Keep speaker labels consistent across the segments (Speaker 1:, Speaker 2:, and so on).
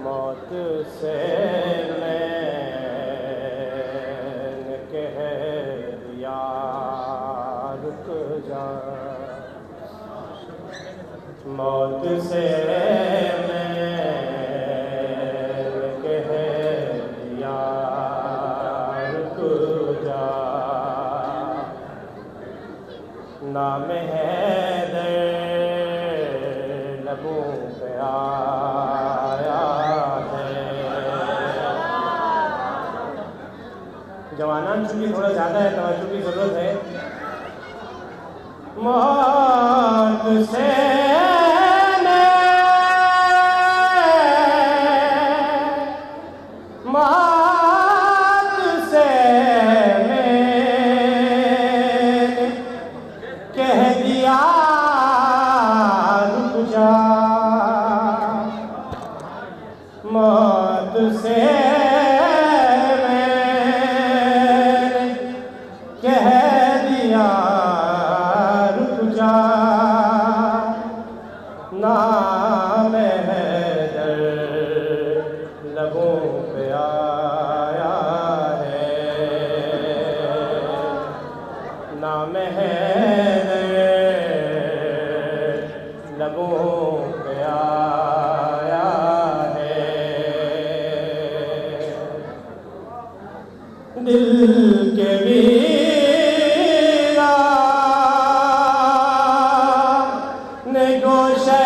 Speaker 1: मौत से मैंने कह दिया रुक जा, मौत से मैंने कह दिया रुक जा। नाम हैदर लबों पे आया है। जवानान चूंकि थोड़ा ज़्यादा है, तवज्जो की ज़रूरत है। मौत से कह दिया रुक जा, मौत से मैंने कह दिया रुक जा। नाम हैदर लबों पे आया है, नाम हैदर लबों पे आया है। दिल के वीरान गोशे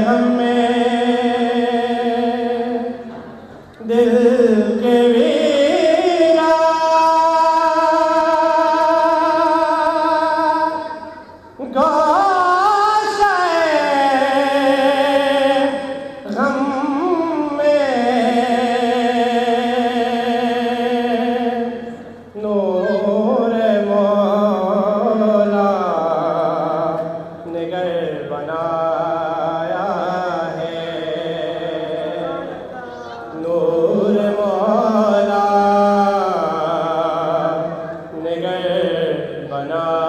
Speaker 1: हमें, दिल के बनाया है, नूर मौला निगर बना